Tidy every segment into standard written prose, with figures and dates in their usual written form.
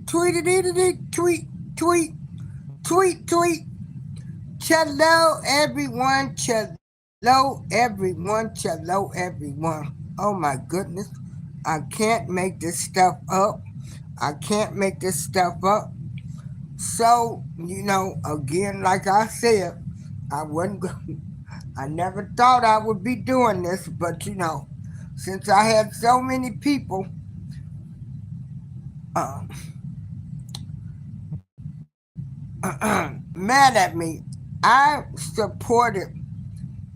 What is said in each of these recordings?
Tweet, tweet, tweet. Hello, everyone. Hello, everyone. Hello, everyone. Oh my goodness. I can't make this stuff up. I can't make this stuff up. So, again, like I said, I wasn't going I never thought I would be doing this, but since I had so many people um, mad at me, I supported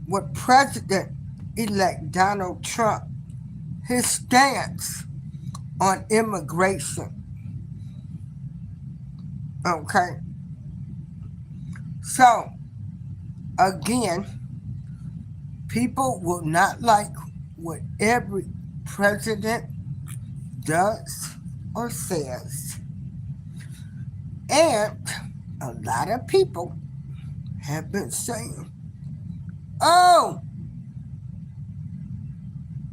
what President elect Donald Trump, his stance on immigration. Okay. So, again, people will not like what every president does or says. And a lot of people have been saying, oh,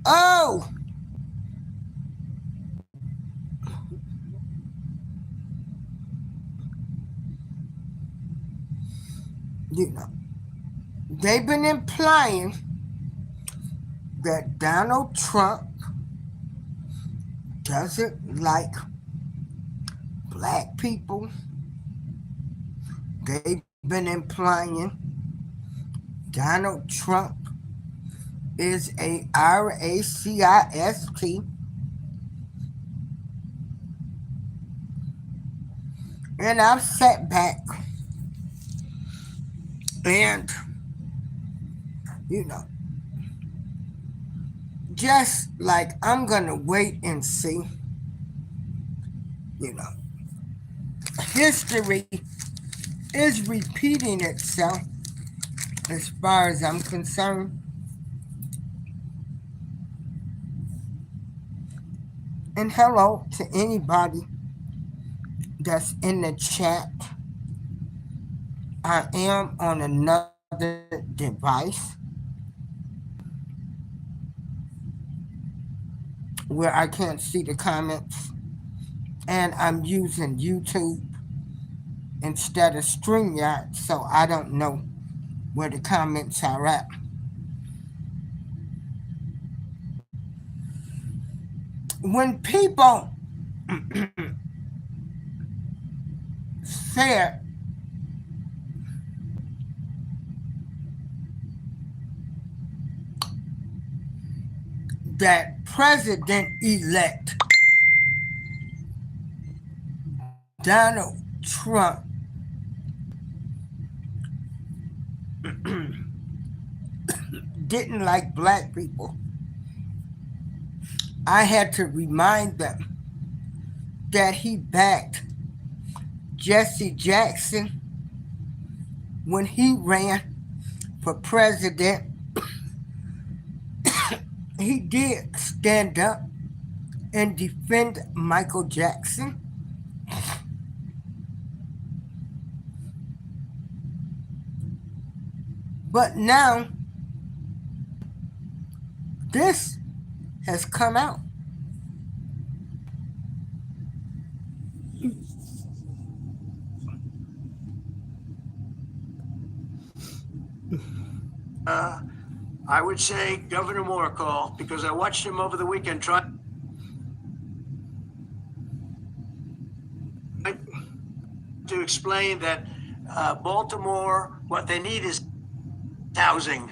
oh, you know, they've been implying that Donald Trump doesn't like black people. They've been implying Donald Trump is a racist, and I've sat back and, you know, just like I'm gonna wait and see, you know, history is repeating itself as far as I'm concerned. And hello to anybody that's in the chat. I am on another device where I can't see the comments, and I'm using YouTube instead of StreamYard, so I don't know where the comments are at. When people said that President elect Donald Trump didn't like black people, I had to remind them that he backed Jesse Jackson when he ran for president. He did stand up and defend Michael Jackson. But now this has come out. I would say Governor Moore call because I watched him over the weekend try to explain that Baltimore, what they need is housing.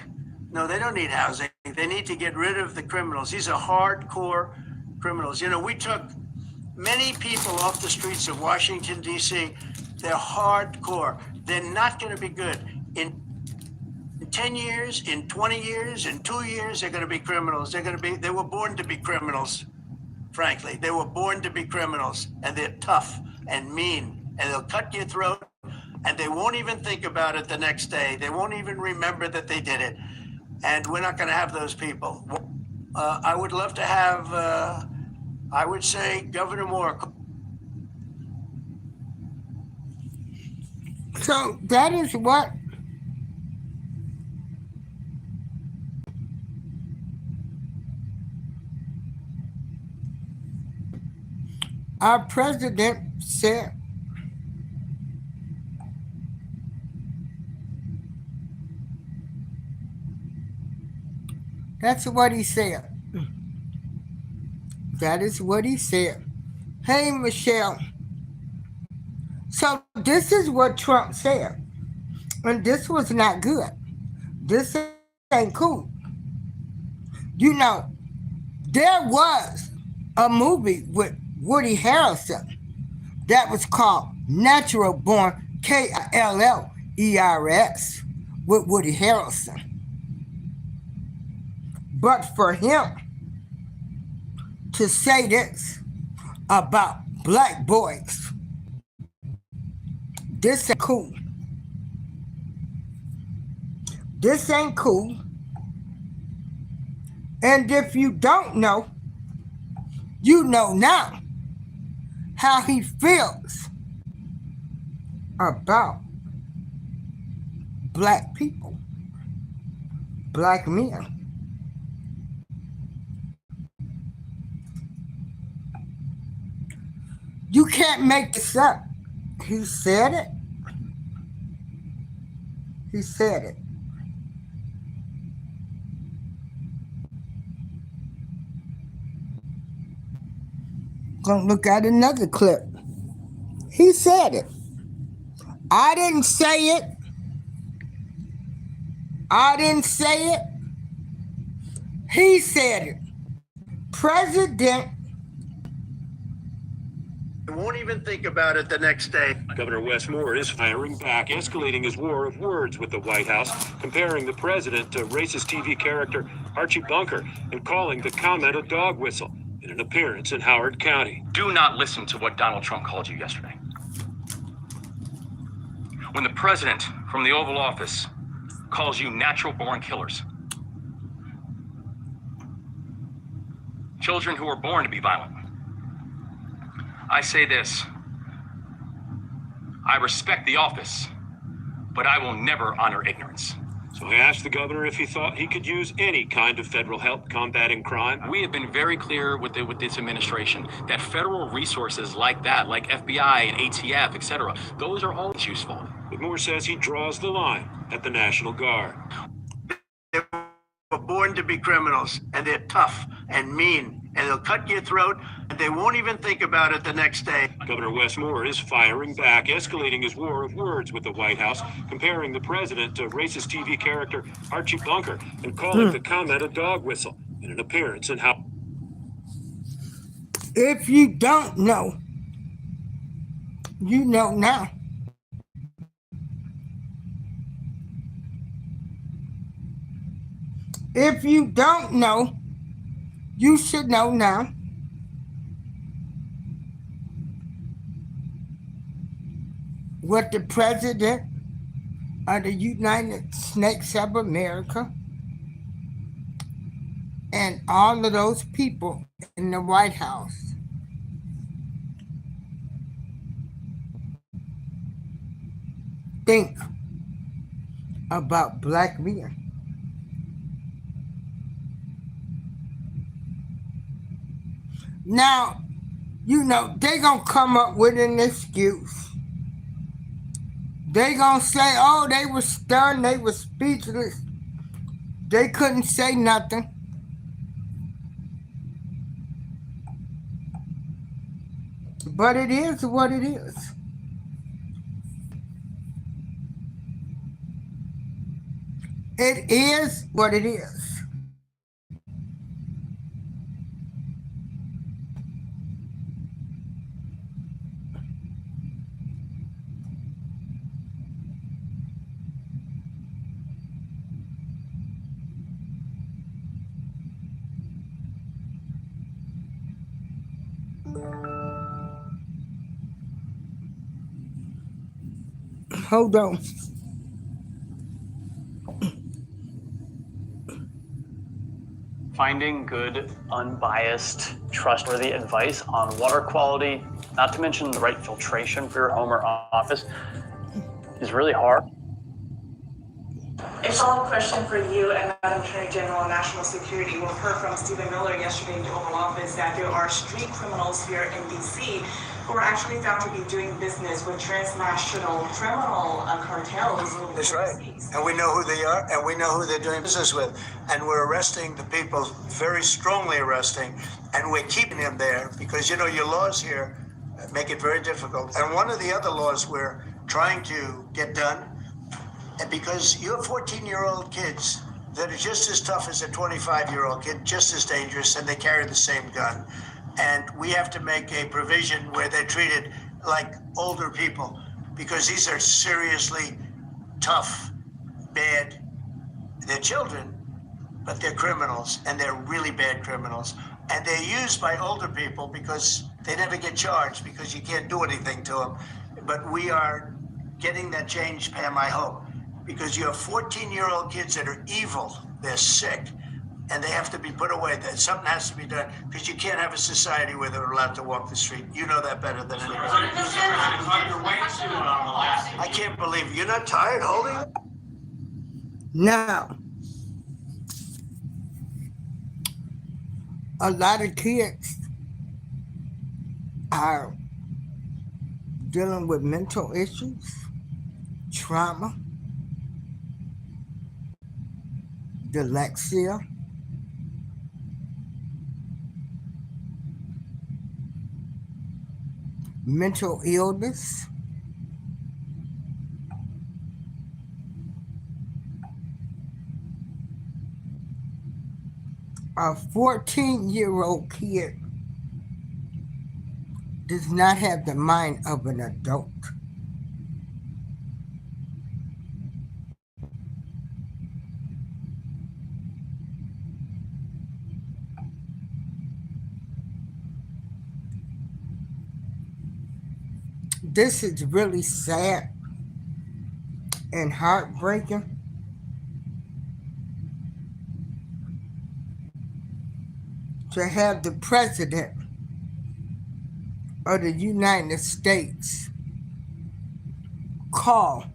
No, they don't need housing. They need to get rid of the criminals. These are hardcore criminals. You know, we took many people off the streets of Washington, D.C. They're hardcore. They're not going to be good. In 10 years, in 20 years, in 2 years, they're going to be criminals. They were born to be criminals, frankly. They were born to be criminals, and they're tough and mean, and they'll cut your throat, and they won't even think about it the next day. They won't even remember that they did it. And we're not going to have those people. I would love to have, I would say, Governor Moore. So that is what Our president said, that's what he said. That is what he said. Hey, Michelle. So this is what Trump said. And this was not good. This ain't cool. You know, there was a movie with Woody Harrelson that was called Natural Born, Killers, with Woody Harrelson. But for him to say this about black boys, this ain't cool. This ain't cool. And if you don't know, you know now how he feels about black people, black men. You can't make this up. He said it. He said it. Gonna look at another clip. He said it. I didn't say it. I didn't say it. He said it. President. They won't even think about it the next day. Governor Wes Moore is firing back, escalating his war of words with the White House, comparing the president to racist TV character Archie Bunker and calling the comment a dog whistle in an appearance in Howard County. Do not listen to what Donald Trump called you yesterday. When the president from the Oval Office calls you natural-born killers, children who were born to be violent, I say this: I respect the office, but I will never honor ignorance. So I asked the governor if he thought he could use any kind of federal help combating crime. We have been very clear with this administration that federal resources like that, like FBI and ATF, etc., those are always useful. But Moore says he draws the line at the National Guard. They were born to be criminals, and they're tough and mean, and they'll cut your throat, and they won't even think about it the next day. Governor Wes Moore is firing back, escalating his war of words with the White House, comparing the president to racist TV character Archie Bunker and calling the comment a dog whistle in an appearance in Howard. If you don't know, you know now. If you don't know, you should know now. What the president of the United States of America and all of those people in the White House think about black men. Now, you know, they gonna come up with an excuse. They gonna say, oh, they were stunned, they were speechless. They couldn't say nothing. But it is what it is. It is what it is. Hold on. Finding good, unbiased, trustworthy advice on water quality, not to mention the right filtration for your home or office, is really hard. A follow-up question for you and Madam Attorney General on National Security. We've heard from Stephen Miller yesterday in the Oval Office that there are street criminals here in D.C. who are actually found to be doing business with transnational criminal cartels. That's right. And we know who they are, and we know who they're doing business with. And we're arresting the people, very strongly arresting, and we're keeping them there because, you know, your laws here make it very difficult. And one of the other laws we're trying to get done, and because you have 14-year-old kids that are just as tough as a 25-year-old kid, just as dangerous, and they carry the same gun. And we have to make a provision where they're treated like older people, because these are seriously tough, bad. They're children, but they're criminals, and they're really bad criminals. And they're used by older people because they never get charged because you can't do anything to them. But we are getting that change, Pam, I hope, because you have 14-year-old kids that are evil, they're sick, and they have to be put away. Something has to be done because you can't have a society where they're allowed to walk the street. You know that better than anybody. I can't believe it. You're not tired holding it? Now, a lot of kids are dealing with mental issues, trauma, dyslexia, mental illness, a 14-year-old kid does not have the mind of an adult. This is really sad and heartbreaking. To have the president of the United States call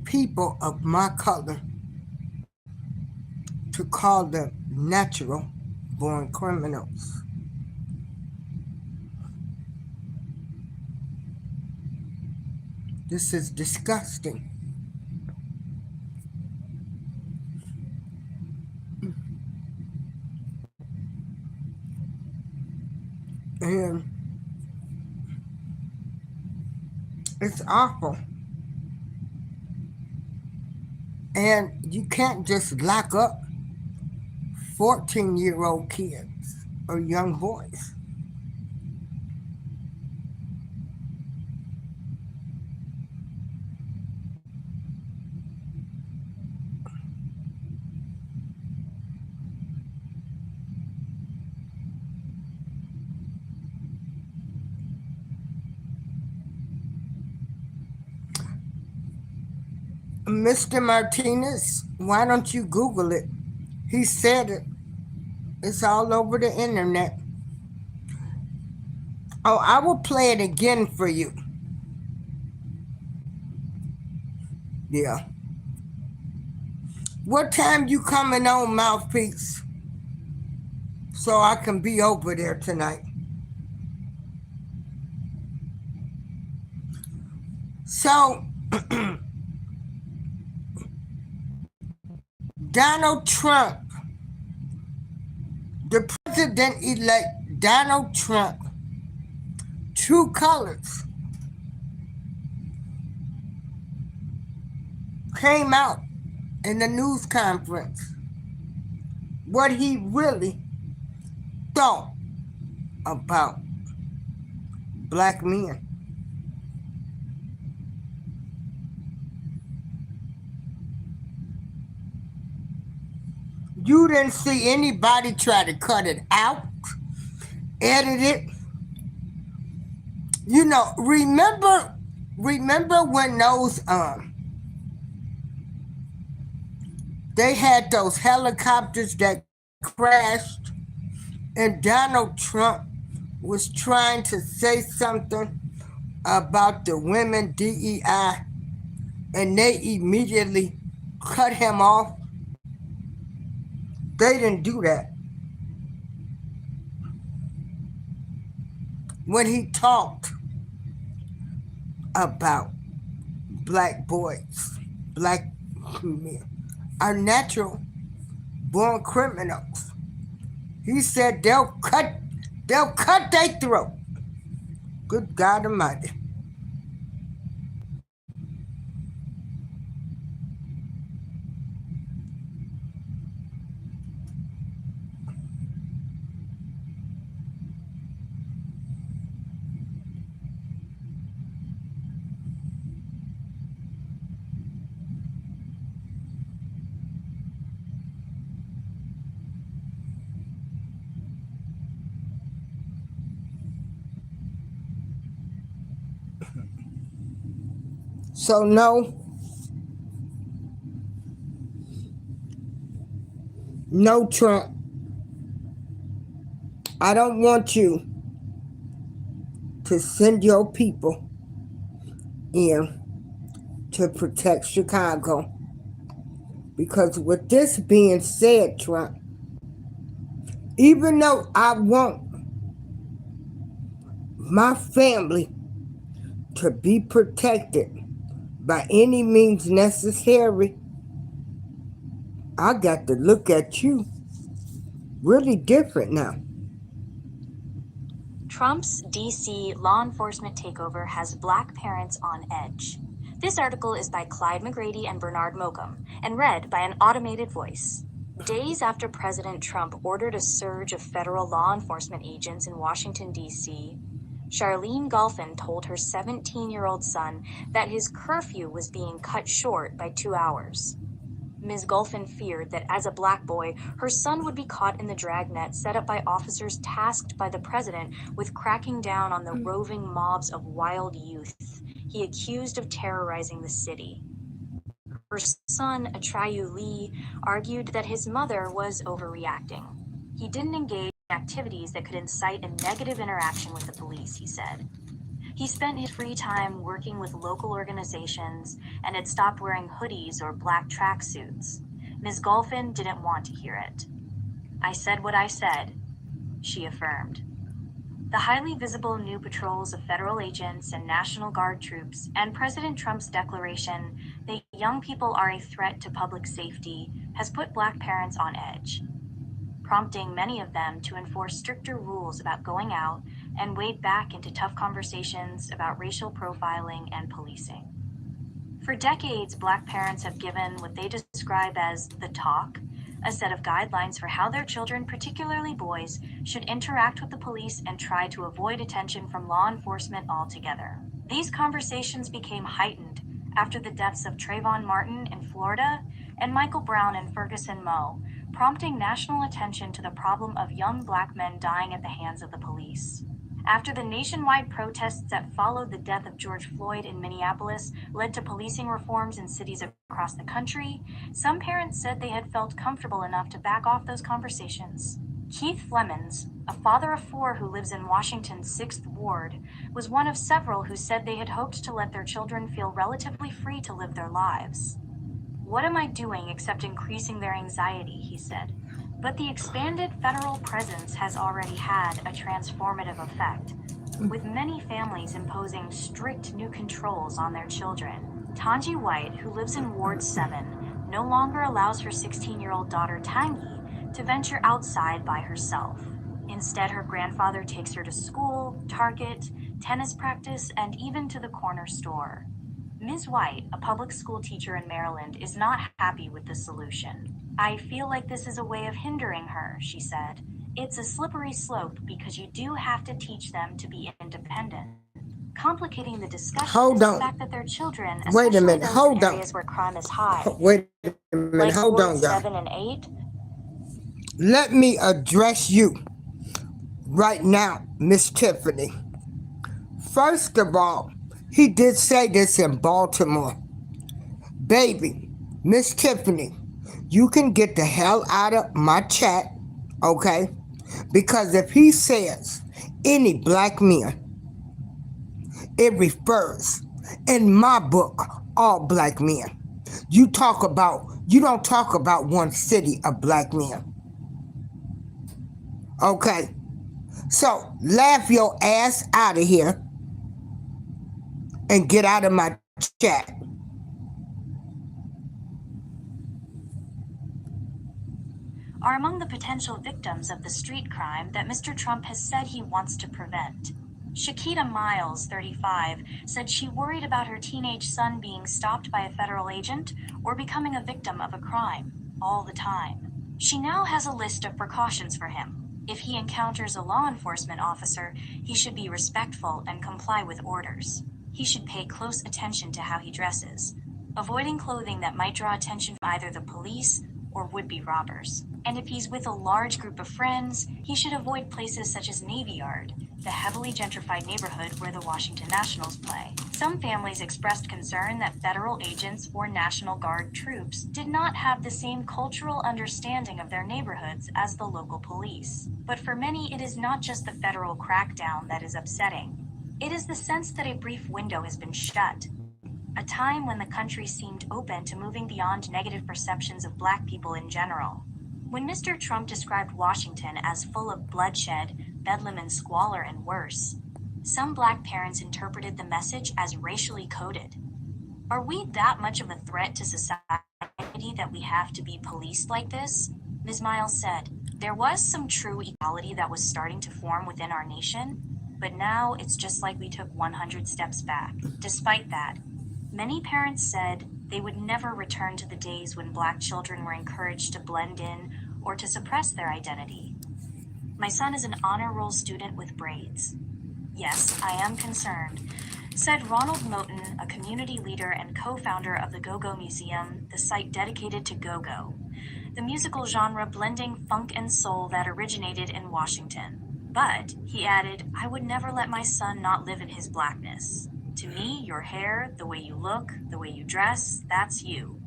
people of my color to call them natural born criminals. This is disgusting. And it's awful. And you can't just lock up 14-year-old kids or young boys. Mr. Martinez, why don't you Google it? He said it. It's all over the internet. Oh, I will play it again for you. Yeah. What time you coming on, Mouthpiece? So I can be over there tonight. So, Donald Trump, the president-elect Donald Trump, true colors, came out in the news conference what he really thought about black men. You didn't see anybody try to cut it out, edit it. You know, remember when those they had those helicopters that crashed, and Donald Trump was trying to say something about the women DEI, and they immediately cut him off. They didn't do that. When he talked about black boys, black men, are natural born criminals. He said they'll cut their throat. Good God Almighty. So no Trump. I don't want you to send your people in to protect Chicago. Because with this being said, Trump, even though I want my family to be protected by any means necessary, I got to look at you really different now. Trump's DC law enforcement takeover has black parents on edge. This article is by Clyde McGrady and Bernard Mocum and read by an automated voice. Days after President Trump ordered a surge of federal law enforcement agents in Washington, D.C., Charlene Golphin told her 17-year-old son that his curfew was being cut short by 2 hours. Ms. Golphin feared that as a black boy, her son would be caught in the dragnet set up by officers tasked by the president with cracking down on the roving mobs of wild youth he accused of terrorizing the city. Her son, Atrayu Lee, argued that his mother was overreacting. He didn't engage in activities that could incite a negative interaction with the police, he said. He spent his free time working with local organizations and had stopped wearing hoodies or black tracksuits. Ms. Golphin didn't want to hear it. I said what I said, she affirmed. The highly visible new patrols of federal agents and National Guard troops and President Trump's declaration that young people are a threat to public safety has put black parents on edge, prompting many of them to enforce stricter rules about going out and wade back into tough conversations about racial profiling and policing. For decades, black parents have given what they describe as the talk, a set of guidelines for how their children, particularly boys, should interact with the police and try to avoid attention from law enforcement altogether. These conversations became heightened after the deaths of Trayvon Martin in Florida and Michael Brown in Ferguson, Mo, prompting national attention to the problem of young black men dying at the hands of the police. After the nationwide protests that followed the death of George Floyd in Minneapolis led to policing reforms in cities across the country, some parents said they had felt comfortable enough to back off those conversations. Keith Flemons, a father of 4 who lives in Washington's 6th Ward, was one of several who said they had hoped to let their children feel relatively free to live their lives. What am I doing except increasing their anxiety, he said. But the expanded federal presence has already had a transformative effect, with many families imposing strict new controls on their children. Tanji White, who lives in Ward 7, no longer allows her 16-year-old daughter Tangi to venture outside by herself. Instead, her grandfather takes her to school, Target, tennis practice, and even to the corner store. Ms. White, a public school teacher in Maryland, is not happy with the solution. I feel like this is a way of hindering her, she said. It's a slippery slope because you do have to teach them to be independent. Complicating the discussion is the fact that their children, especially those in areas where crime is high, like Ward 7 and 8. Let me address you right now, Miss Tiffany. First of all, he did say this in Baltimore. Baby, Miss Tiffany, you can get the hell out of my chat Okay? Because if he says any black men, it refers in my book all black men. You don't talk about one city of black men. Okay? So laugh your ass out of here and get out of my chat. Are among the potential victims of the street crime that Mr. Trump has said he wants to prevent. Shakita Miles, 35, said she worried about her teenage son being stopped by a federal agent or becoming a victim of a crime all the time. She now has a list of precautions for him. If he encounters a law enforcement officer, he should be respectful and comply with orders. He should pay close attention to how he dresses, avoiding clothing that might draw attention from either the police or would-be robbers. And if he's with a large group of friends, he should avoid places such as Navy Yard, the heavily gentrified neighborhood where the Washington Nationals play. Some families expressed concern that federal agents or National Guard troops did not have the same cultural understanding of their neighborhoods as the local police. But for many, it is not just the federal crackdown that is upsetting. It is the sense that a brief window has been shut, a time when the country seemed open to moving beyond negative perceptions of black people in general. When Mr. Trump described Washington as full of bloodshed, bedlam and squalor and worse, some black parents interpreted the message as racially coded. Are we that much of a threat to society that we have to be policed like this? Ms. Miles said, there was some true equality that was starting to form within our nation, but now it's just like we took 100 steps back. Despite that, many parents said they would never return to the days when black children were encouraged to blend in or to suppress their identity. My son is an honor roll student with braids. Yes, I am concerned, said Ronald Moten, a community leader and co-founder of the Go-Go Museum, the site dedicated to go-go, the musical genre blending funk and soul that originated in Washington. But, he added, I would never let my son not live in his blackness. To me, your hair, the way you look, the way you dress, that's you.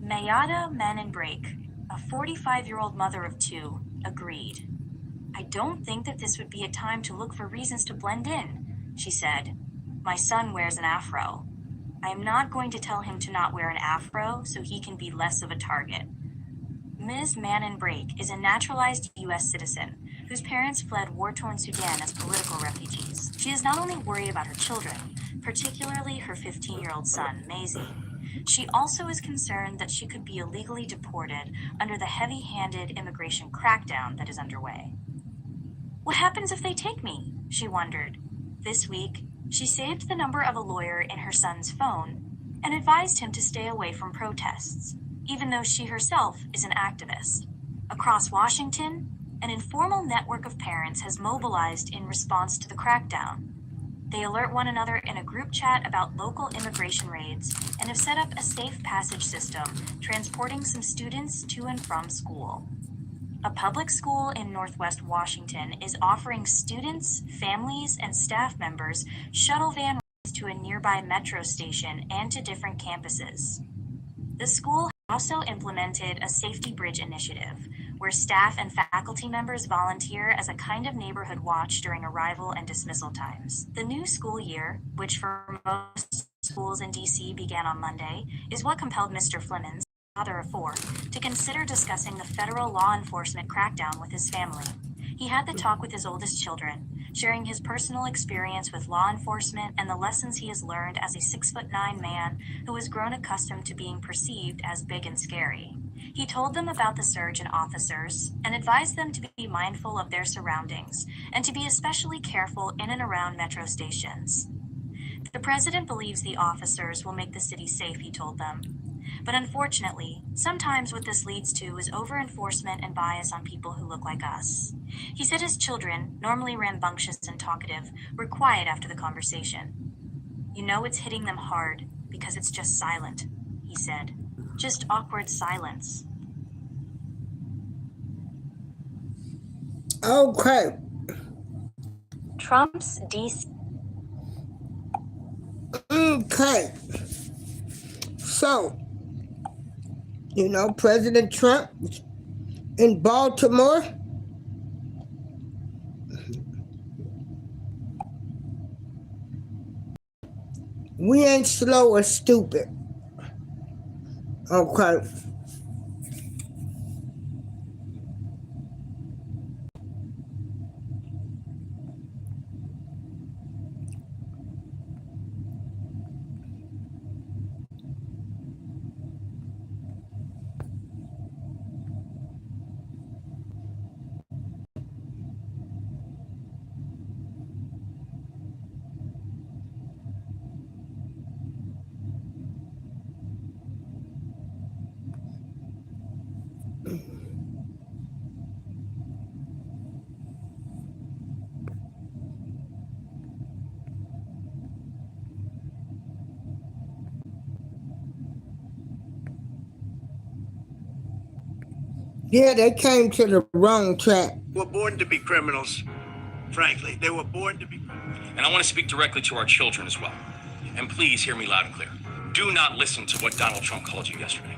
Mayada Manenbrake, a 45-year-old mother of two, agreed. I don't think that this would be a time to look for reasons to blend in, she said. My son wears an afro. I am not going to tell him to not wear an afro so he can be less of a target. Ms. Manenbrake is a naturalized U.S. citizen whose parents fled war-torn Sudan as political refugees. She is not only worried about her children, particularly her 15-year-old son, Maisie. She also is concerned that she could be illegally deported under the heavy-handed immigration crackdown that is underway. What happens if they take me? She wondered. This week, she saved the number of a lawyer in her son's phone and advised him to stay away from protests, even though she herself is an activist. Across Washington, an informal network of parents has mobilized in response to the crackdown. They alert one another in a group chat about local immigration raids and have set up a safe passage system transporting some students to and from school. A public school in Northwest Washington is offering students, families, and staff members shuttle van rides to a nearby metro station and to different campuses. The school also implemented a safety bridge initiative, where staff and faculty members volunteer as a kind of neighborhood watch during arrival and dismissal times. The new school year, which for most schools in D.C. began on Monday, is what compelled Mr. Flemons, father of four, to consider discussing the federal law enforcement crackdown with his family. He had the talk with his oldest children, sharing his personal experience with law enforcement and the lessons he has learned as a 6'9" man who has grown accustomed to being perceived as big and scary. He told them about the surge in officers and advised them to be mindful of their surroundings and to be especially careful in and around metro stations. The president believes the officers will make the city safe, he told them. But unfortunately, sometimes what this leads to is over-enforcement and bias on people who look like us. He said his children, normally rambunctious and talkative, were quiet after the conversation. You know it's hitting them hard because it's just silent, he said. Just awkward silence. Okay. Trump's DC. Okay. So, President Trump in Baltimore We ain't slow or stupid. Okay. Yeah, they came to the wrong track. Were born to be criminals. Frankly, they were born to be criminals. And I want to speak directly to our children as well. And please hear me loud and clear. Do not listen to what Donald Trump called you yesterday.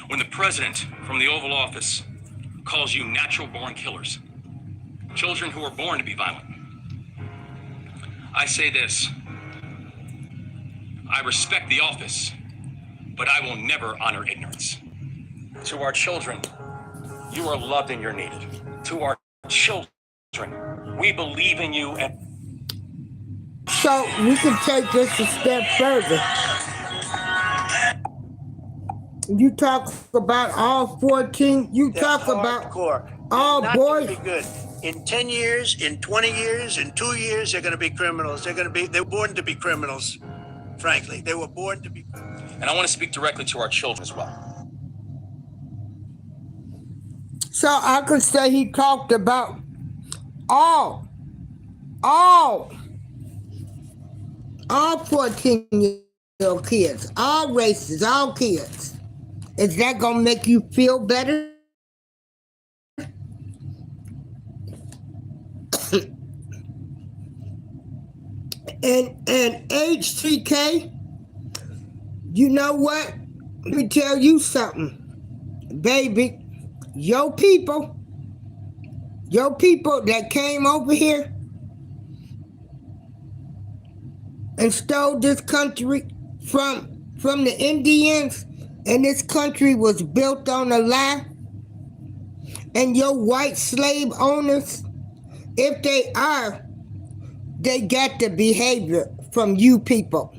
When the president from the Oval Office calls you natural-born killers, children who are born to be violent, I say this. I respect the office, but I will never honor ignorance. To our children, you are loved and you're needed. To our children, we believe in you and... So we can take this a step further. You talk about all 14, you They're talk about hardcore. all Not boys. gonna be good. In 10 years, in 20 years, in 2 years, they're going to be criminals. They're born to be criminals. Frankly, they were born to be. And I want to speak directly to our children as well. So I could say he talked about all 14-year-old kids, all races, all kids. Is that gonna make you feel better? and HTK, you know what? Let me tell you something, baby. Your people that came over here and stole this country from the Indians, and this country was built on a lie, and your white slave owners, if they are, they got the behavior from you people.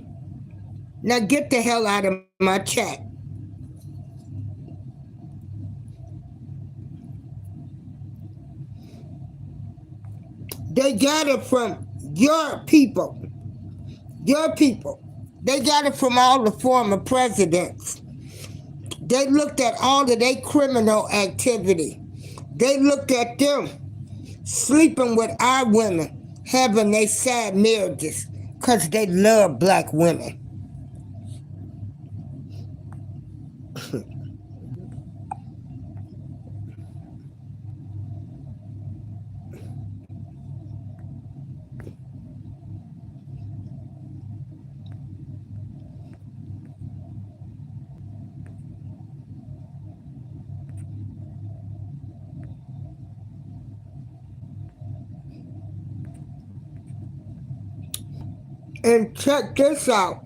Now get the hell out of my chat. They got it from your people. Your people. They got it from all the former presidents. They looked at all of their criminal activity. They looked at them sleeping with our women, having their sad marriages, because they love black women. And check this out.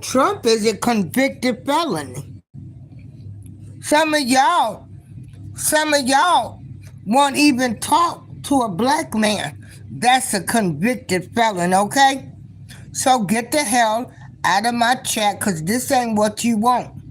Trump is a convicted felon. Some of y'all won't even talk to a black man that's a convicted felon, okay? So get the hell out of my chat, because this ain't what you want.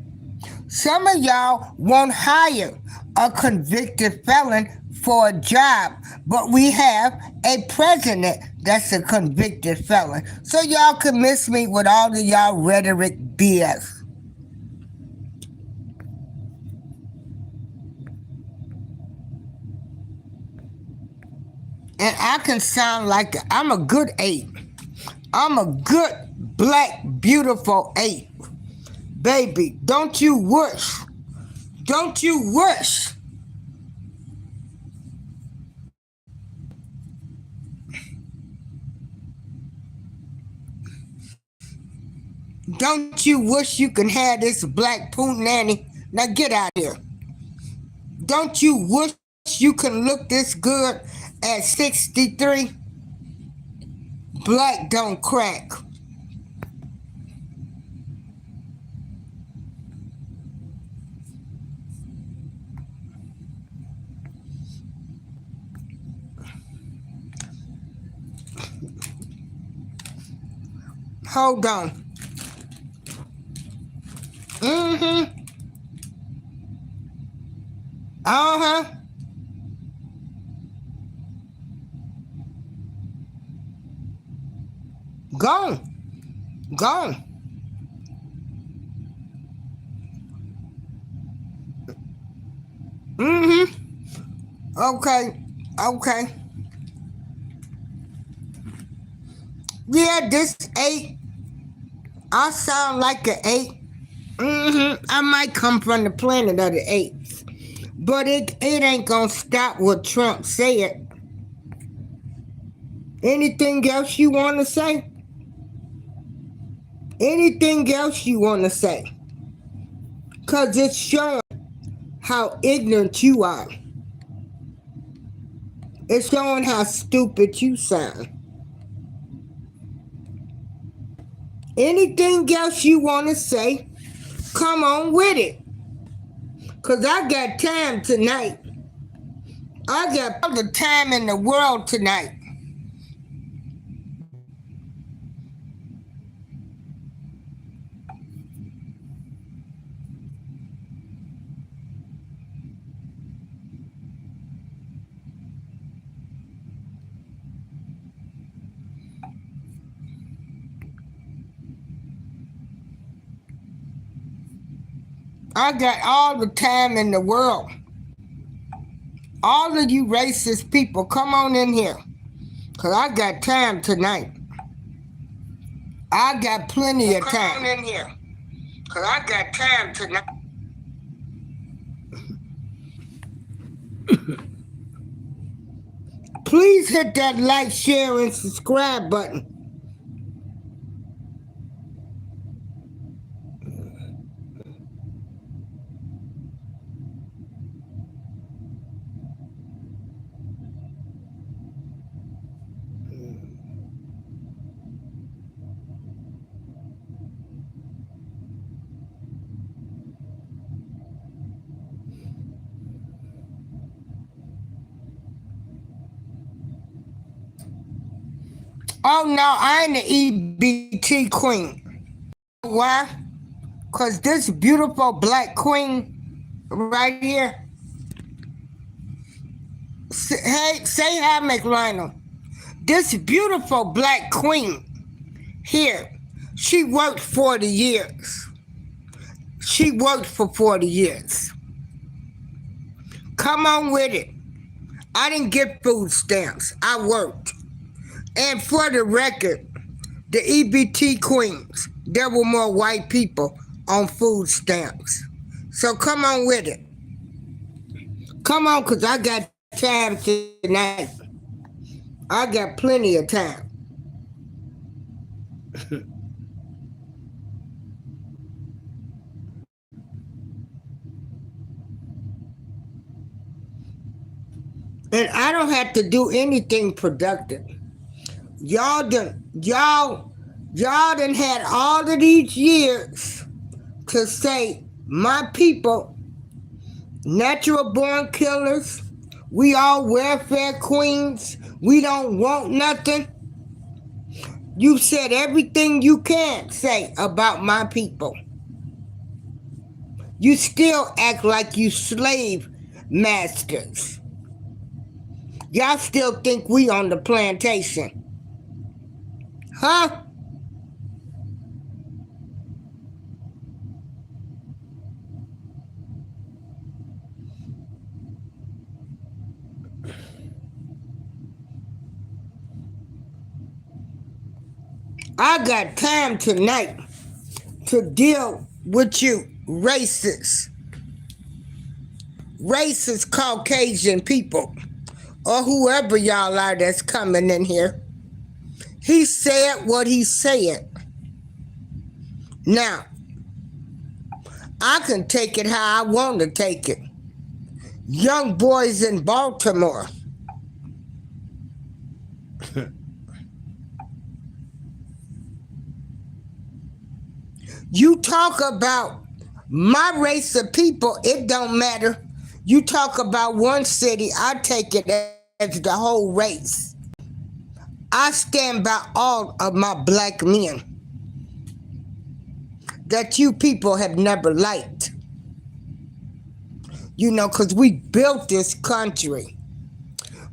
Some of y'all won't hire a convicted felon for a job, but we have a president that's a convicted felon. So y'all can miss me with all of y'all rhetoric BS. And I can sound like I'm a good ape. I'm a good black beautiful ape. Baby, don't you wish? Don't you wish? Don't you wish you can have this black poo nanny? Now get out here. Don't you wish you can look this good at 63? Black don't crack. Hold on. Mm-hmm. Uh-huh. Gone. Gone. Mm-hmm. Okay. Okay. Yeah, this 8. I sound like an 8. Mm-hmm. I might come from the planet of the 8s. But it ain't gonna stop what Trump said. Anything else you wanna say? Anything else you wanna say? Cause it's showing how ignorant you are. It's showing how stupid you sound. Anything else you wanna say? Come on with it. Cause I got time tonight. I got all the time in the world tonight. I got all the time in the world. All of you racist people, come on in here. Cause I got time tonight. I got plenty of time. Come on in here. Cause I got time tonight. Please hit that like, share, and subscribe button. Oh no, I ain't the EBT queen. Why? Cause this beautiful black queen right here. Hey, say hi, McLionel. This beautiful black queen here, she worked 40 years. She worked for 40 years. Come on with it. I didn't get food stamps. I worked. And for the record, the EBT queens, there were more white people on food stamps. So come on with it. Come on, because I got time tonight. I got plenty of time. And I don't have to do anything productive. Y'all done had all of these years to say, my people, natural born killers, we all welfare queens, we don't want nothing. You said everything you can say about my people. You still act like you slave masters. Y'all still think we on the plantation. Huh? I got time tonight to deal with you racist Caucasian people, or whoever y'all are that's coming in here. He said what he said. Now, I can take it how I want to take it. Young boys in Baltimore You talk about my race of people, it don't matter. You talk about one city, I take it as the whole race. I stand by all of my black men that you people have never liked. You know, because we built this country.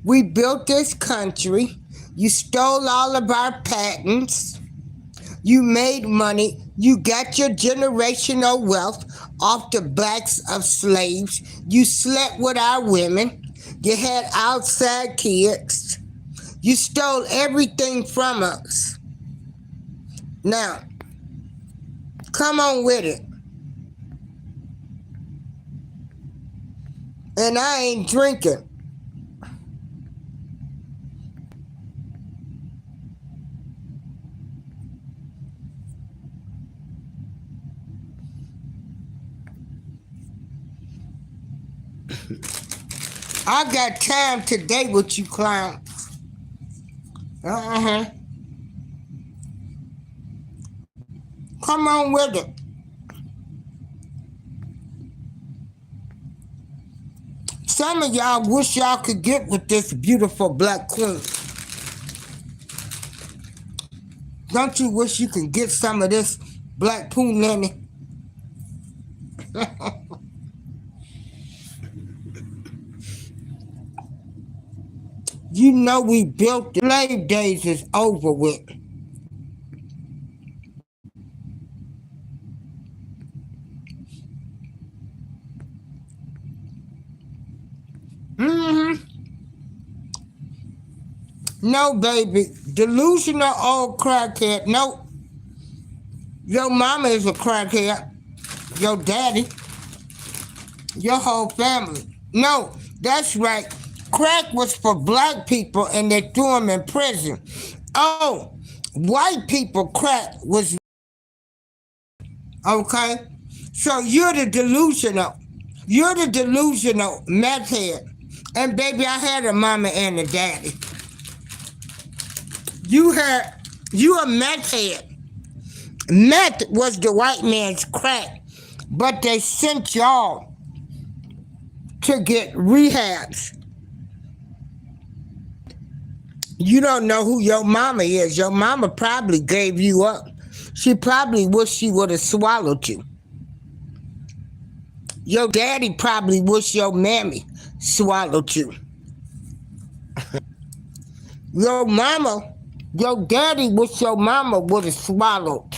We built this country. You stole all of our patents. You made money. You got your generational wealth off the backs of slaves. You slept with our women. You had outside kids. You stole everything from us. Now, come on with it. And I ain't drinking. I got time today with you clowns. Come on with it. Some of y'all wish y'all could get with this beautiful black queen. Don't you wish you could get some of this black punani? You know we built the slave days is over with. No, baby. Delusional old crackhead. No. Your mama is a crackhead. Your daddy. Your whole family. No, that's right. Crack was for black people and they threw them in prison. Oh, white people crack was... Okay? So you're the delusional. You're the delusional meth head. And baby, I had a mama and a daddy. You a meth head. Meth was the white man's crack, but they sent y'all to get rehabs. You don't know who your mama is. Your mama probably gave you up. She probably wished she would have swallowed you. Your daddy probably wished your mammy swallowed you. Your daddy wished your mama would have swallowed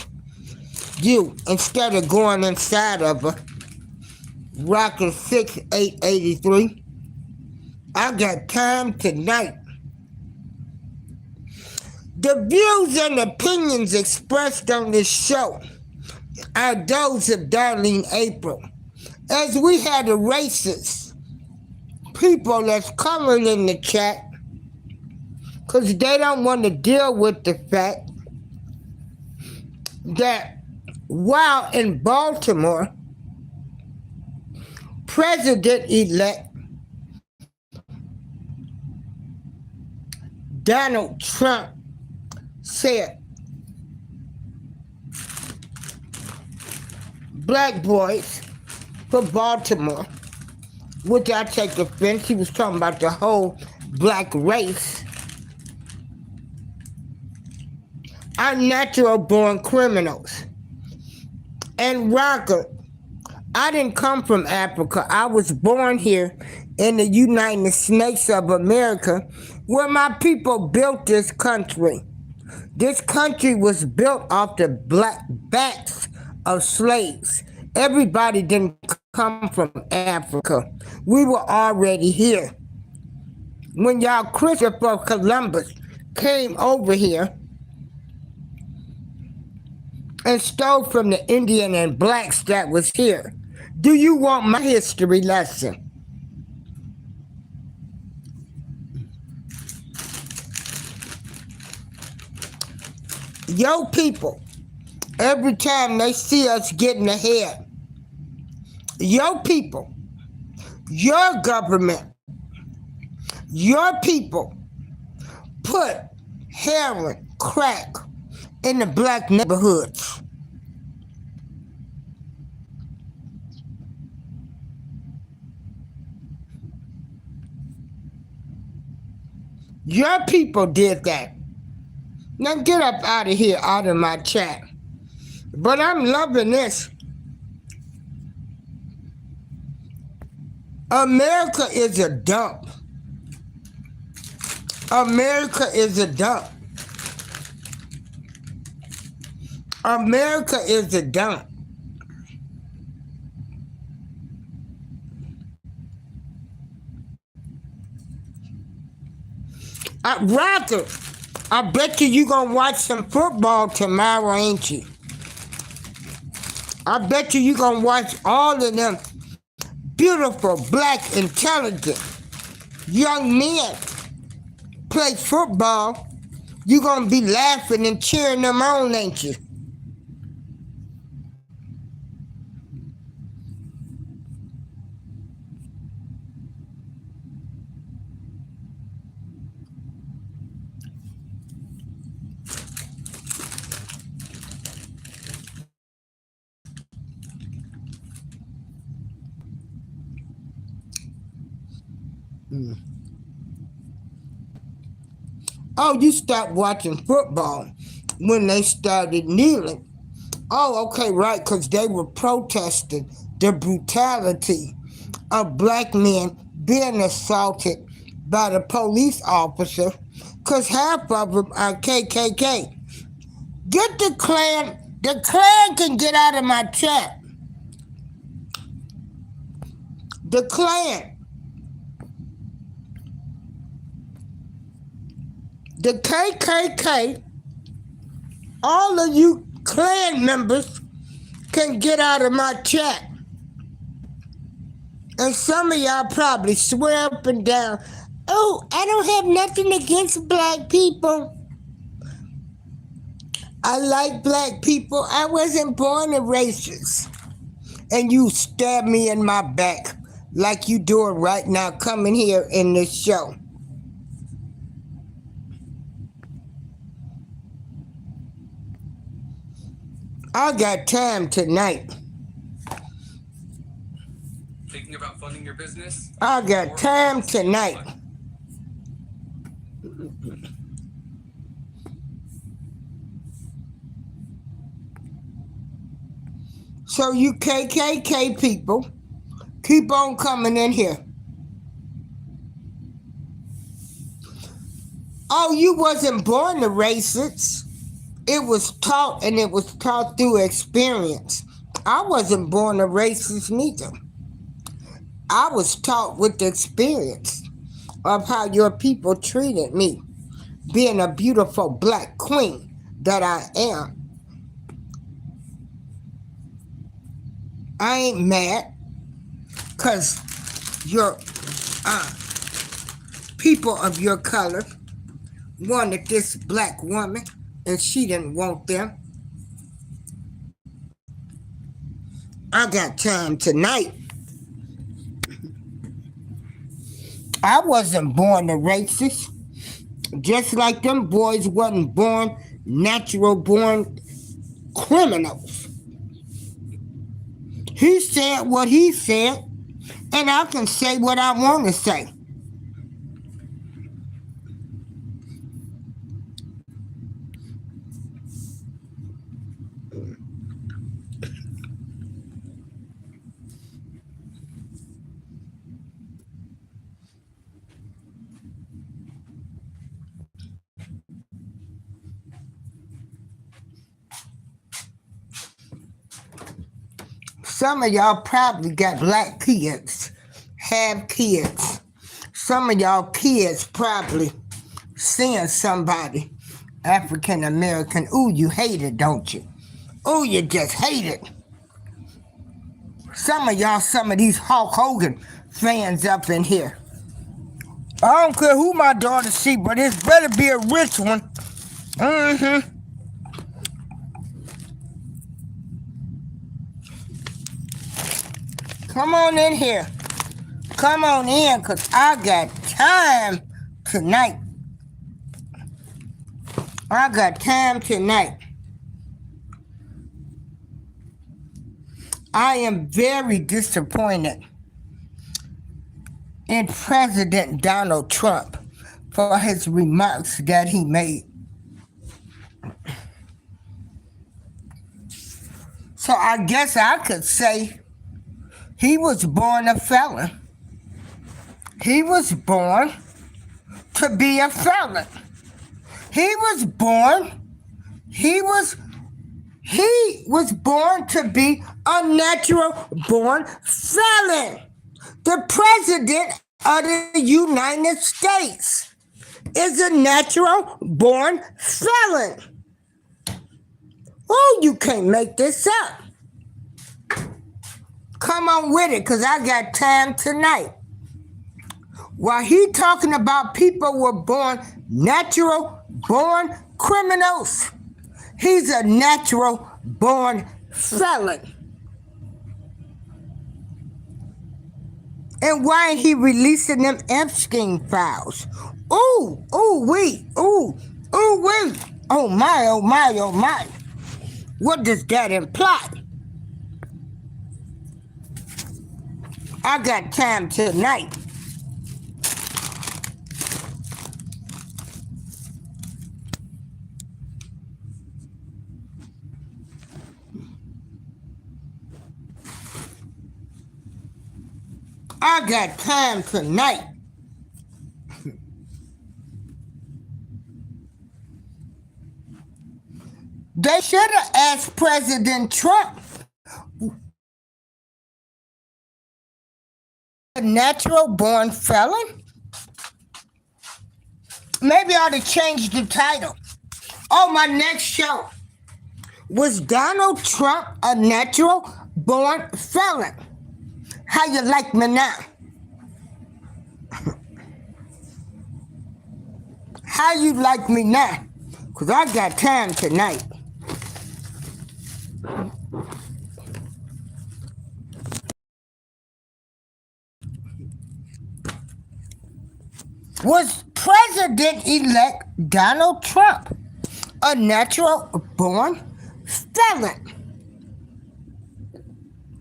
you instead of going inside of her. Rockin' 6883. I got time tonight. The views and opinions expressed on this show are those of Darlene April. As we had a racist people that's coloring in the chat because they don't want to deal with the fact that while in Baltimore, President-elect Donald Trump said black boys for Baltimore, which I take offense, he was talking about the whole black race, are natural born criminals. And Rocker, I didn't come from Africa. I was born here in the United States of America, where my people built this country. This country was built off the black backs of slaves. Everybody didn't come from Africa. We were already here. When y'all Christopher Columbus came over here and stole from the Indian and blacks that was here. Do you want my history lesson? Your people, every time they see us getting ahead, your people, your government, your people put heroin, crack in the black neighborhoods. Your people did that. Now get up out of here, out of my chat. But I'm loving this. America is a dump. America is a dump. America is a dump. Rocker, I bet you gonna watch some football tomorrow, ain't you? I bet you gonna watch all of them beautiful, black, intelligent young men play football. You gonna be laughing and cheering them on, ain't you? Oh, you stopped watching football when they started kneeling. Oh, okay, right, because they were protesting the brutality of black men being assaulted by the police officer, because half of them are KKK. Get the Klan can get out of my chat. The Klan. The KKK, all of you Klan members can get out of my chat. And some of y'all probably swear up and down, oh, I don't have nothing against black people. I like black people. I wasn't born a racist. And you stab me in my back like you doing right now coming here in this show. I got time tonight. Thinking about funding your business? I got time tonight. So you KKK people, keep on coming in here. Oh, you wasn't born a racist. It was taught, and it was taught through experience. I wasn't born a racist neither. I was taught with the experience of how your people treated me, being a beautiful black queen that I am. I ain't mad because your people of your color wanted this black woman and she didn't want them. I got time tonight. I wasn't born a racist, just like them boys wasn't born natural born criminals. He said what he said, and I can say what I want to say. Some of y'all probably got black kids, have kids. Some of y'all kids probably seeing somebody African American. Ooh, you hate it, don't you? Ooh, you just hate it. Some of y'all, some of these Hulk Hogan fans up in here. I don't care who my daughter see, but it better be a rich one. Mm-hmm. Come on in here. Come on in, because I got time tonight. I got time tonight. I am very disappointed in President Donald Trump for his remarks that he made. So I guess I could say he was born a felon. He was born to be a felon. He was born, he was born to be a natural born felon. The president of the United States is a natural born felon. Oh, you can't make this up. Come on with it, because I got time tonight. While he talking about people were born natural born criminals, he's a natural born felon. And why ain't he releasing them Epstein files? Ooh, ooh, wee, ooh, ooh, wee. Oh my, oh my, oh my. What does that imply? I got time tonight. I got time tonight. They should have asked President Trump, a natural born felon? Maybe I ought to change the title. Oh, my next show. Was Donald Trump a natural born felon? How you like me now? How you like me now? Because I got time tonight. Was President-elect Donald Trump a natural born felon?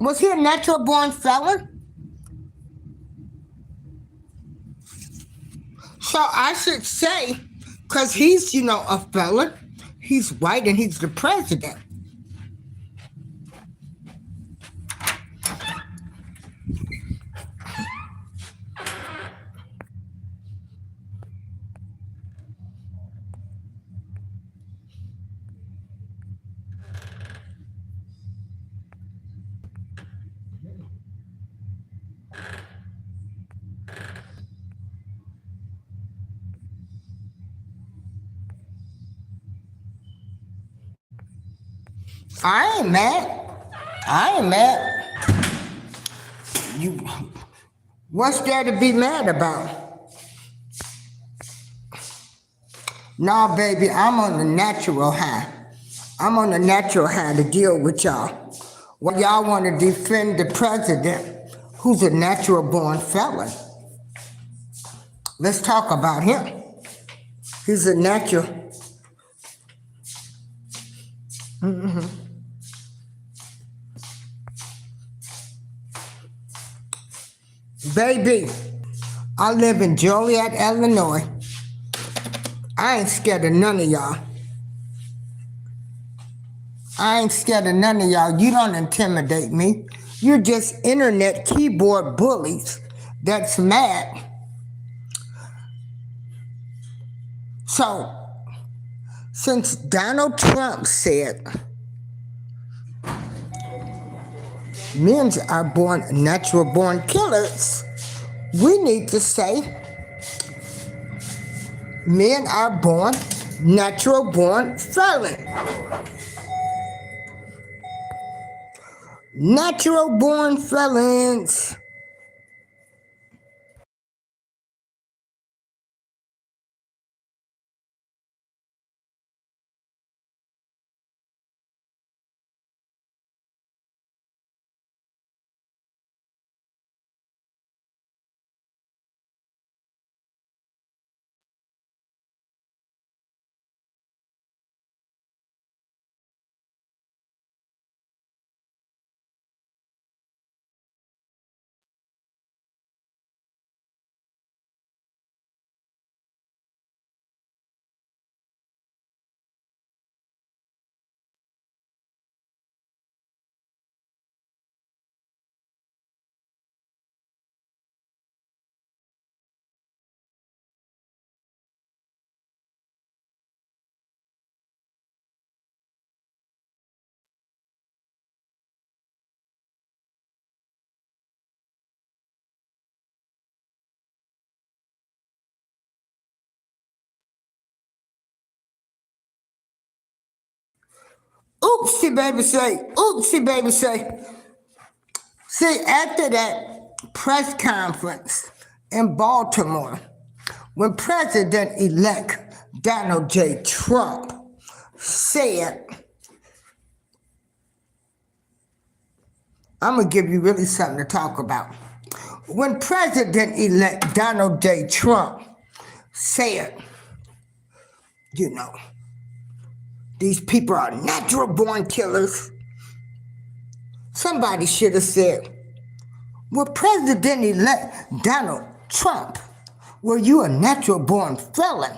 Was he a natural born felon? So I should say, because he's, a felon, he's white and he's the president. I ain't mad. I ain't mad. What's there to be mad about? Nah, baby, I'm on the natural high. I'm on the natural high to deal with y'all. Well, y'all want to defend the president, who's a natural born felon. Let's talk about him. He's a natural. Baby, I live in Joliet, Illinois. I ain't scared of none of y'all. I ain't scared of none of y'all. You don't intimidate me. You're just internet keyboard bullies that's mad. So, since Donald Trump said men are born natural born killers, we need to say men are born natural born felon. Natural born felons. Oopsie baby say, oopsie baby say. See, after that press conference in Baltimore, when President-elect Donald J. Trump said, I'm going to give you really something to talk about. When President-elect Donald J. Trump said, you know, these people are natural born killers, somebody should have said, well, President-elect Donald Trump, were you a natural born felon?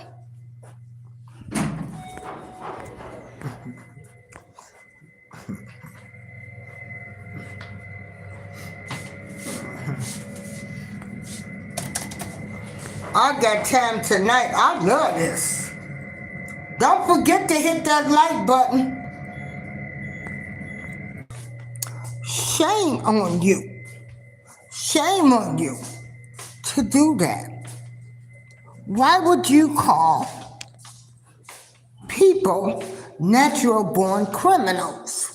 I got time tonight. I love this. Don't forget to hit that like button. Shame on you. Shame on you to do that. Why would you call people natural born criminals?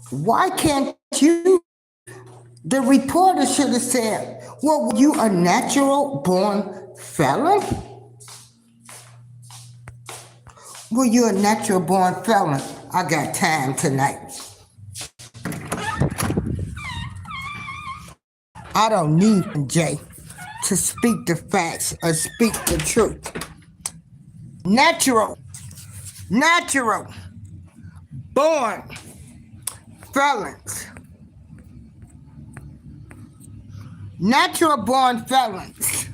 Why can't you? The reporter should have said, well, were you a natural born felon? Were you a natural born felon? I got time tonight. I don't need Jay to speak the facts or speak the truth. Natural born felons. Natural born felons.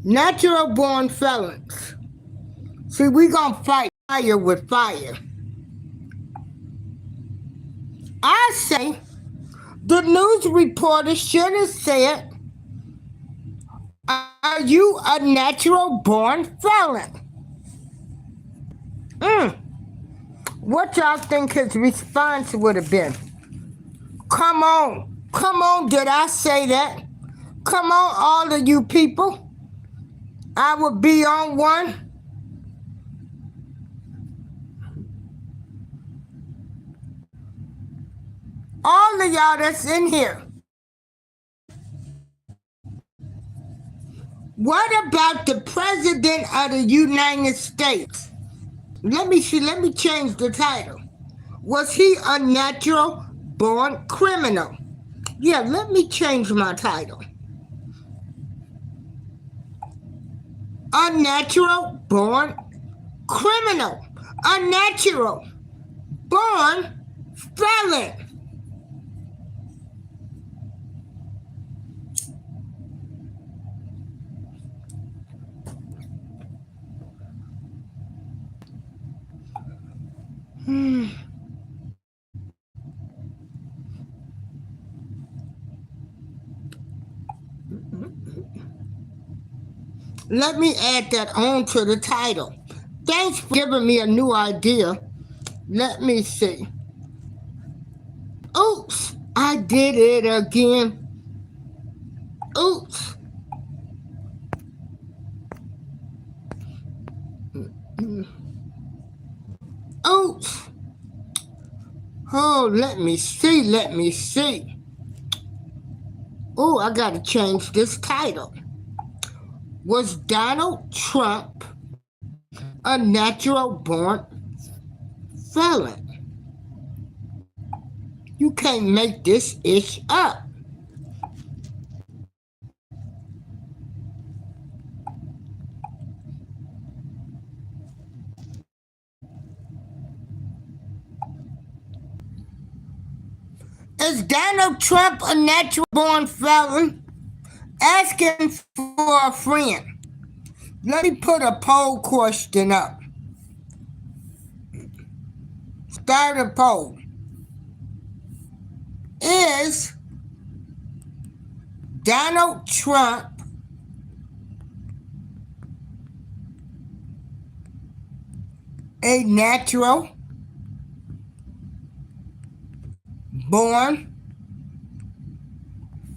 Natural born felons. See, we gonna fight fire with fire. I say the news reporter should have said, are you a natural born felon? What y'all think his response would have been? Come on, did I say that? Come on, all of you people. I would be on one. All of y'all that's in here. What about the President of the United States? Let me change the title. Was he a natural born criminal? Yeah, let me change my title. A natural born criminal. A natural born felon. Let me add that on to the title. Thanks for giving me a new idea. Let me see. Oops, I did it again. Oops. Oops. Oh, let me see. Oh, I gotta change this title. Was Donald Trump a natural born felon? You can't make this ish up. Is Donald Trump a natural born felon? Asking for a friend. Let me put a poll question up. Start a poll. Is Donald Trump a natural born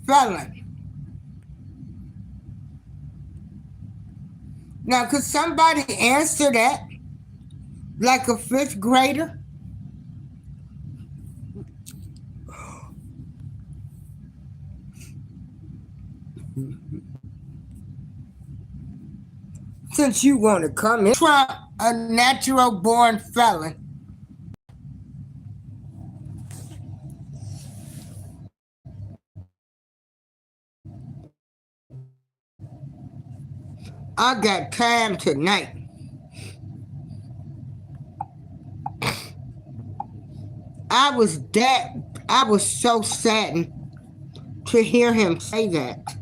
felon? Now, could somebody answer that like a fifth grader? Since you want to come in, Trump, a natural born felon. I got time tonight. I was so saddened to hear him say that.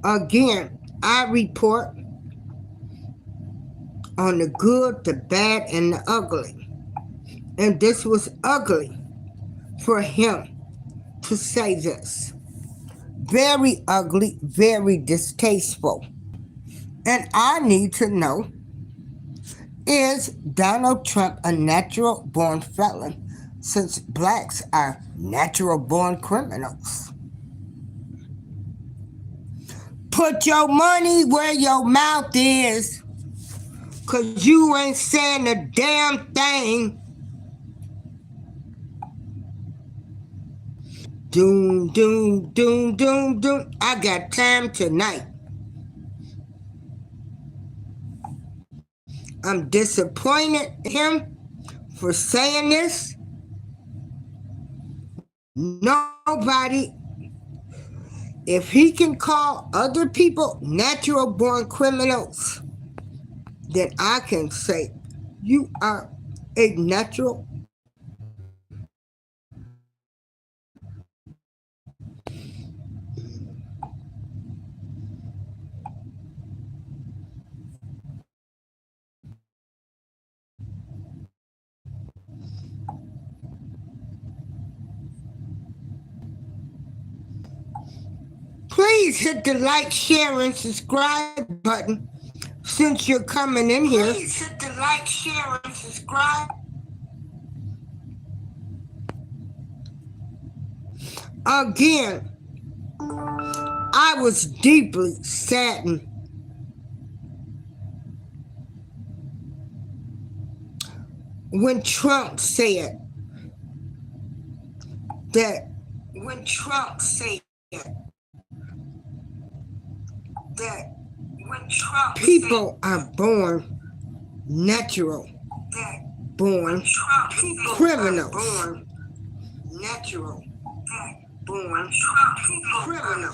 Again, I report on the good, the bad, and the ugly. And this was ugly for him to say this. Very ugly, very distasteful. And I need to know, is Donald Trump a natural born felon since blacks are natural born criminals? Put your money where your mouth is, 'cause you ain't saying a damn thing. Doom, doom, doom, doom, doom. I got time tonight. I'm disappointed in him for saying this. Nobody, if he can call other people natural born criminals, then I can say you are a natural. Please hit the like, share, and subscribe button since you're coming in here. Please hit the like, share, and subscribe. Again, I was deeply saddened when Trump said that people are born natural, born criminals.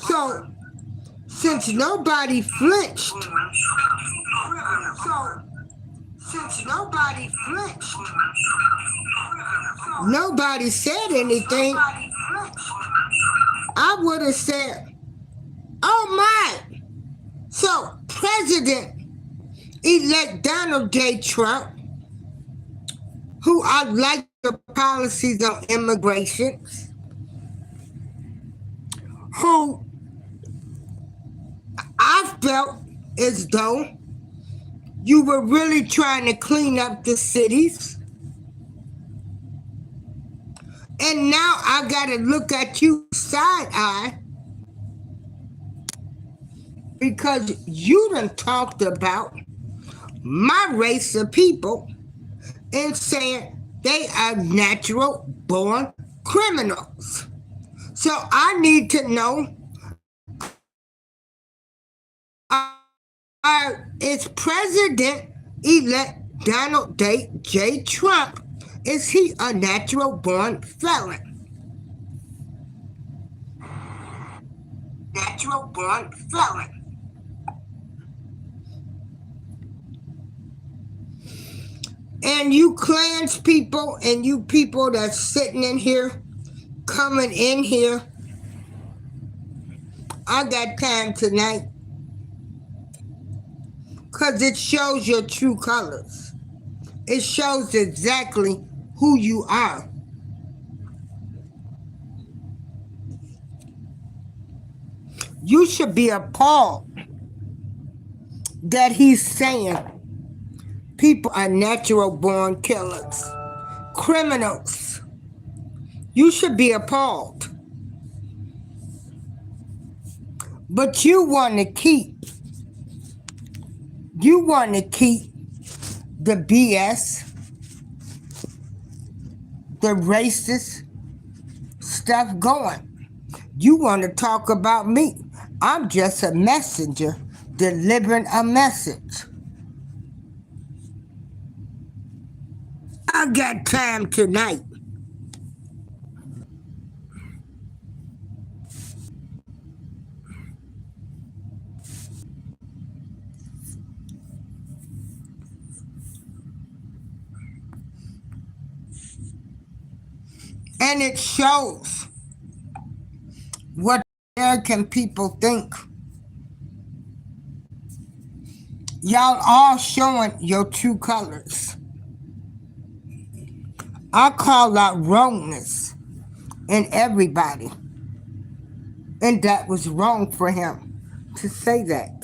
So, since nobody flinched, nobody said anything, I would have said, oh my. So, President-elect Donald J. Trump, who I like the policies on immigration, who I felt as though you were really trying to clean up the cities. And now I gotta look at you side-eye because you done talked about my race of people and saying they are natural born criminals. So I need to know, is President-elect Donald J. Trump, is he a natural born felon? Natural born felon. And you clans people and you people that's sitting in here, coming in here, I got time tonight. Because it shows your true colors. It shows exactly who you are. You should be appalled that he's saying people are natural born killers, criminals. You should be appalled. But you want to keep the BS, the racist stuff going. You want to talk about me. I'm just a messenger delivering a message. I got time tonight. And it shows what American people think. Y'all all showing your true colors. I call out wrongness in everybody. And that was wrong for him to say that.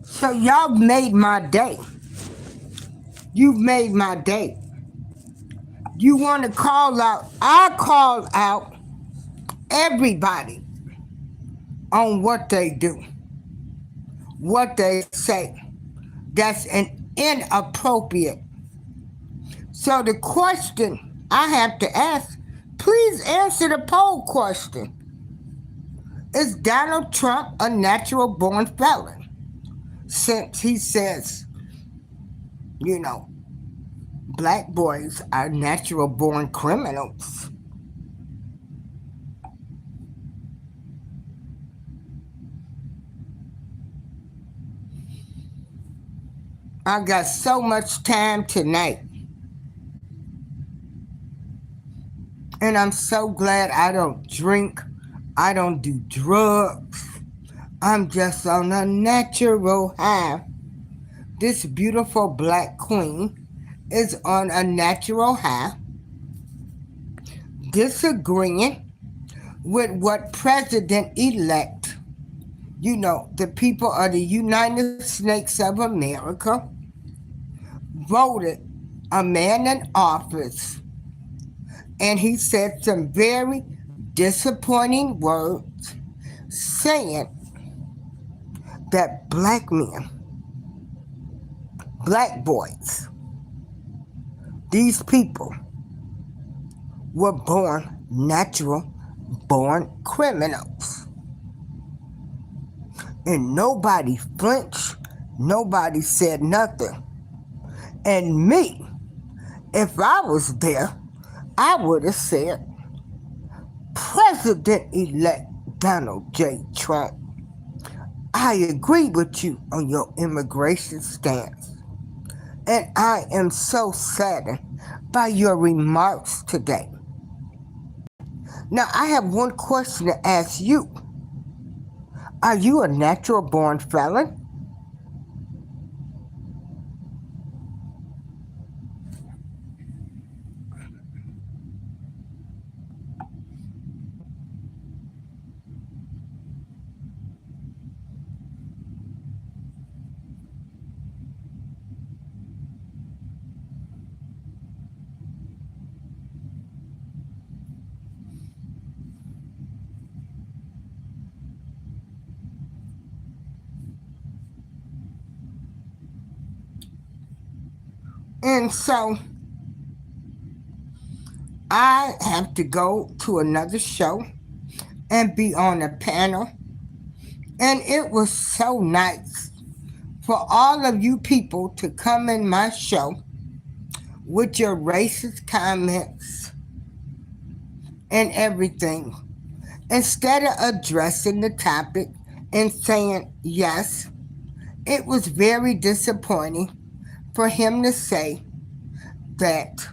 So y'all made my day. You've made my day. You want to call out, I call out everybody on what they do, what they say. That's an inappropriate. So the question I have to ask, please answer the poll question. Is Donald Trump a natural born felon? Since he says, you know, black boys are natural born criminals. I got so much time tonight. And I'm so glad I don't drink. I don't do drugs. I'm just on a natural high. This beautiful black queen is on a natural high, disagreeing with what President-elect, the people of the United States of America, voted a man in office, and he said some very disappointing words, saying that black men, black boys, these people were born natural born criminals. And nobody flinched, nobody said nothing. And me, if I was there, I would have said, President-elect Donald J. Trump, I agree with you on your immigration stance. And I am so saddened by your remarks today. Now, I have one question to ask you. Are you a natural born felon? And so I have to go to another show and be on a panel. And it was so nice for all of you people to come in my show with your racist comments and everything. Instead of addressing the topic and saying yes, it was very disappointing for him to say that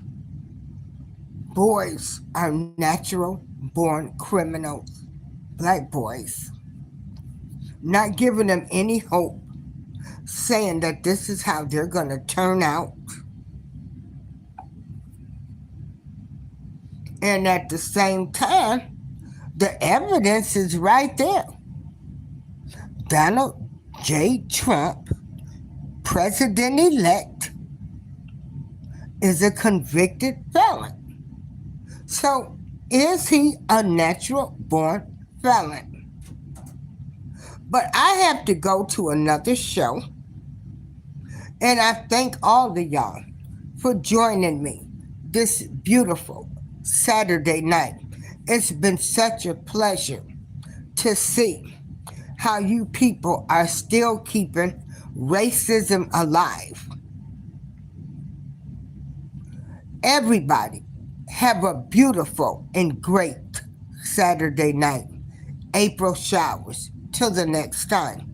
boys are natural born criminals, black boys, not giving them any hope saying that this is how they're going to turn out. And at the same time, the evidence is right there. Donald J. Trump, president elect, is a convicted felon. So, is he a natural born felon? But I have to go to another show, and I thank all of y'all for joining me this beautiful Saturday night. It's been such a pleasure to see how you people are still keeping racism alive. Everybody have a beautiful and great Saturday night. April showers. Till the next time.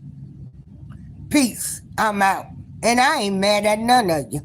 Peace. I'm out. And I ain't mad at none of you.